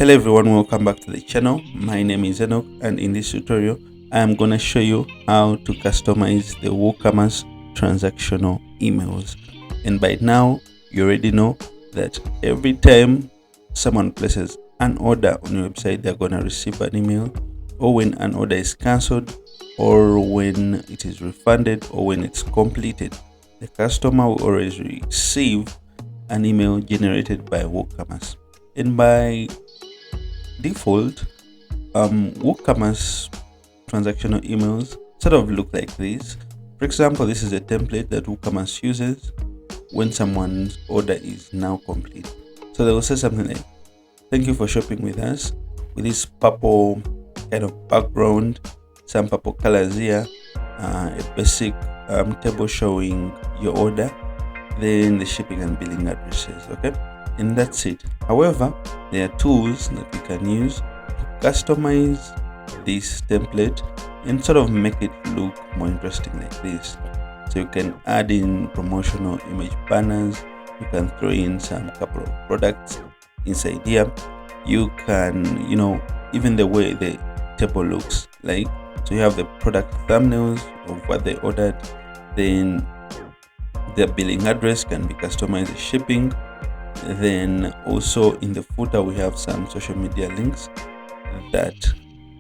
Hello everyone, welcome back to the channel. My name is Enoch, and in this tutorial I am going to show you how to customize the WooCommerce transactional emails. And by now you already know that every time someone places an order on your website, they're going to receive an email, or when an order is cancelled, or when it is refunded, or when it's completed, the customer will always receive an email generated by WooCommerce. And by default, WooCommerce transactional emails sort of look like this. For example, this is a template that WooCommerce uses when someone's order is now complete. So they will say something like, "Thank you for shopping with us," with this purple kind of background, some purple colors here, a basic table showing your order, then the shipping and billing addresses. Okay, and that's it. However, there are tools that we can use to customize this template and sort of make it look more interesting like this. So you can add in promotional image banners, you can throw in some couple of products inside here. You can, even the way the table looks like. So you have the product thumbnails of what they ordered, then the billing address can be customized, the shipping. Then also in the footer we have some social media links that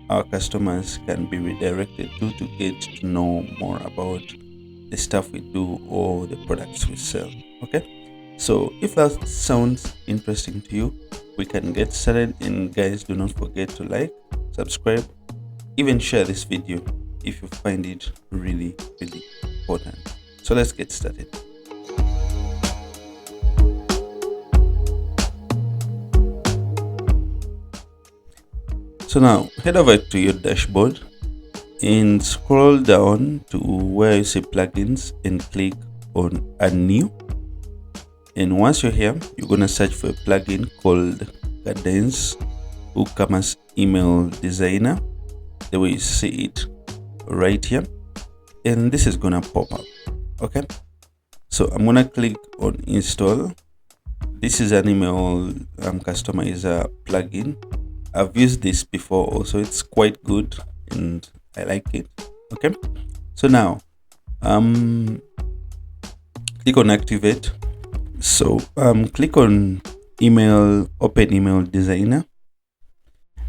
our customers can be redirected to get to know more about the stuff we do or the products we sell. Okay, so if that sounds interesting to you, we can get started. And guys, do not forget to like, subscribe, even share this video if you find it really important. So let's get started. So now head over to your dashboard and scroll down to where you see plugins and click on add new. And once you're here, you're going to search for a plugin called Cadence WooCommerce Email Designer, the way you see it right here. And this is going to pop up. Okay, so I'm going to click on install. This is an email customizer plugin. I've used this before also. It's quite good and I like it. Okay, so now click on activate. So click on open email designer.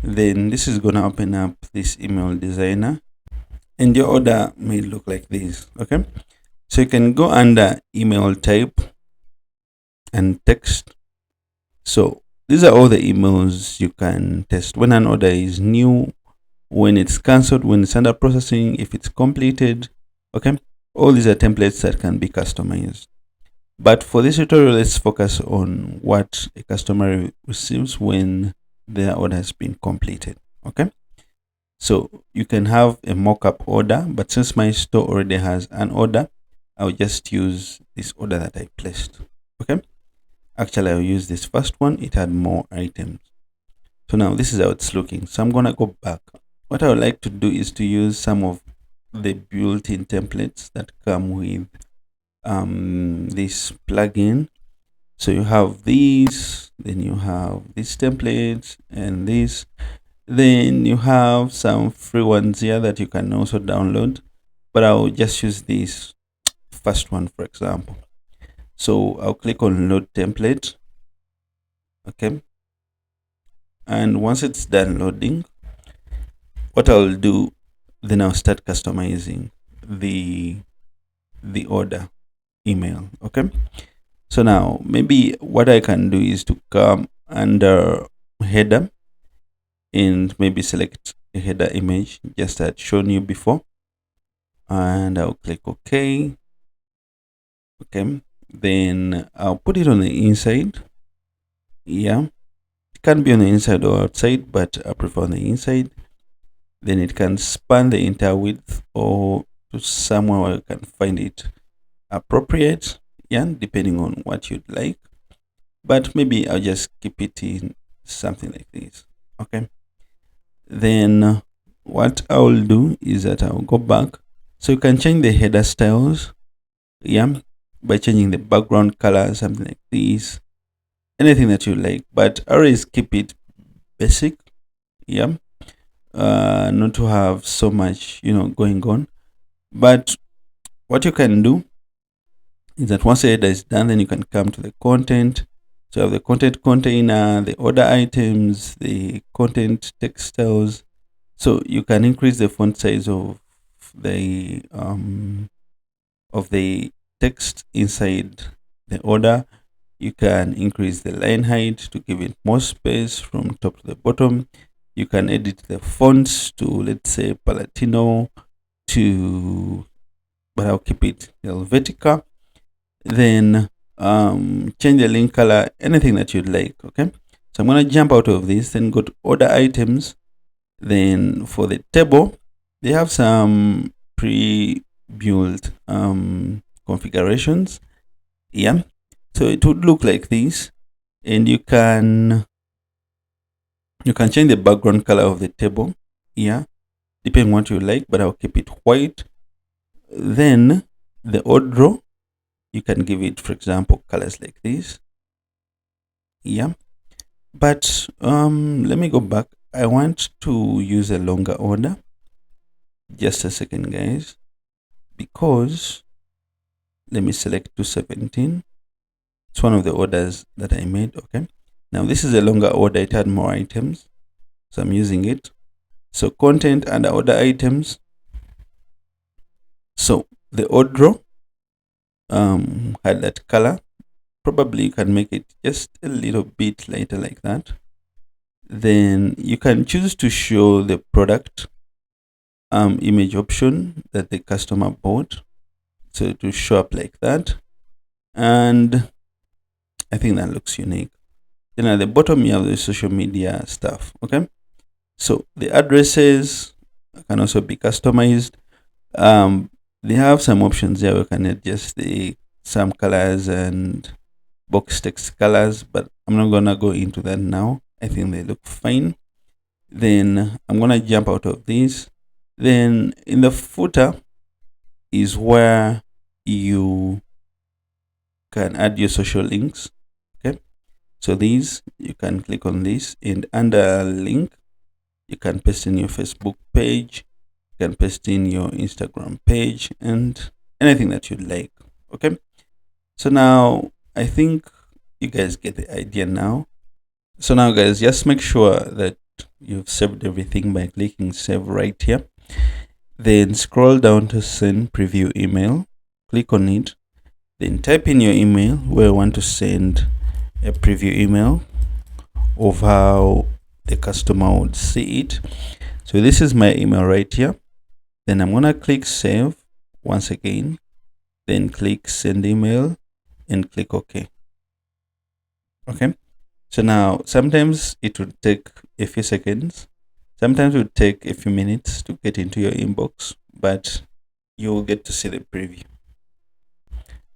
Then this is gonna open up this email designer, and your order may look like this. Okay, so you can go under email type and text. So these are all the emails you can test: when an order is new, when it's cancelled, when it's under processing, if it's completed. Okay, all these are templates that can be customized. But for this tutorial, let's focus on what a customer receives when their order has been completed. Okay, so you can have a mock-up order, but since my store already has an order, I'll just use this order that I placed. Okay, actually I'll use this first one. It had more items. So now this is how it's looking. So I'm gonna go back. What I would like to do is to use some of the built-in templates that come with this plugin. So you have these, then you have these templates and this, then you have some free ones here that you can also download, but I'll just use this first one, for example. So I'll click on load template. Okay, and once it's done loading, what I'll do, then I'll start customizing the order email. Okay, so now maybe what I can do is to come under header and maybe select a header image just as shown you before, and I'll click OK. Okay, then I'll put it on the inside. Yeah, it can be on the inside or outside, but I prefer on the inside. Then it can span the entire width or to somewhere where you can find it appropriate, yeah, depending on what you'd like. But maybe I'll just keep it in something like this. Okay, then what I will do is that I'll go back. So you can change the header styles, yeah, by changing the background color, something like this, anything that you like, but always keep it basic. Yeah. Not to have so much, going on. But what you can do is that once the header is done, then you can come to the content. So you have the content container, the order items, the content textiles. So you can increase the font size of the text inside the order. You can increase the line height to give it more space from top to the bottom. You can edit the fonts to, let's say, Palatino to, but I'll keep it Helvetica. Then change the link color, anything that you'd like. Okay, so I'm going to jump out of this, then go to order items. Then for the table, they have some pre-built configurations. Yeah, so it would look like this, and you can change the background color of the table. Yeah, depending on what you like, but I'll keep it white. Then the odd row, you can give it, for example, colors like this. Yeah, but let me go back. I want to use a longer order. Just a second, guys, because let me select 217. It's one of the orders that I made. Okay, now this is a longer order. It had more items, so I'm using it. So content and order items. So the odd row had that color. Probably you can make it just a little bit lighter like that. Then you can choose to show the product image option that the customer bought, so to show up like that, and I think that looks unique. Then at the bottom you have the social media stuff. Okay, so the addresses can also be customized. They have some options there. We can adjust some colors and box text colors, but I'm not gonna go into that now. I think they look fine. Then I'm gonna jump out of this. Then in the footer is where you can add your social links. Okay, so these, you can click on this, and under link you can paste in your Facebook page, you can paste in your Instagram page, and anything that you'd like. Okay, so now I think you guys get the idea now. So now, guys, just make sure that you've saved everything by clicking save right here. Then scroll down to send preview email, click on it, then type in your email where you want to send a preview email of how the customer would see it. So this is my email right here. Then I'm gonna click save once again, then click send email and click OK. Okay, so now sometimes it would take a few seconds, sometimes it would take a few minutes to get into your inbox, but you'll get to see the preview.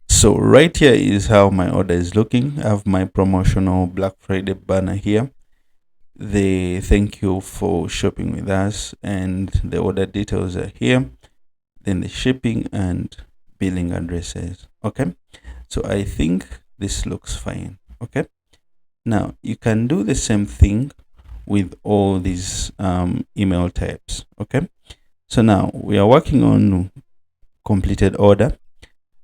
So right here is how my order is looking. I have my promotional Black Friday banner here, the thank you for shopping with us, and the order details are here, then the shipping and billing addresses. Okay, so I think this looks fine. Okay, now you can do the same thing with all these email types. Okay, so now we are working on completed order,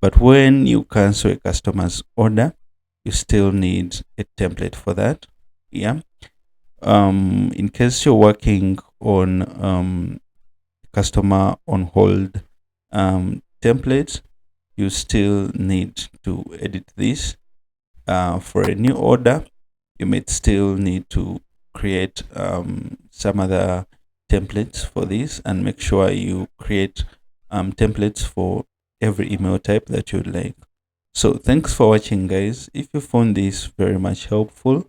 but when you cancel a customer's order, you still need a template for that. Yeah, in case you're working on customer on hold templates, you still need to edit this. For a new order, you may still need to create some other templates for this, and make sure you create templates for every email type that you'd like. So thanks for watching, guys. If you found this very much helpful,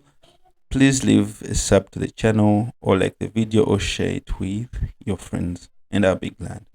please leave a sub to the channel, or like the video, or share it with your friends, and I'll be glad.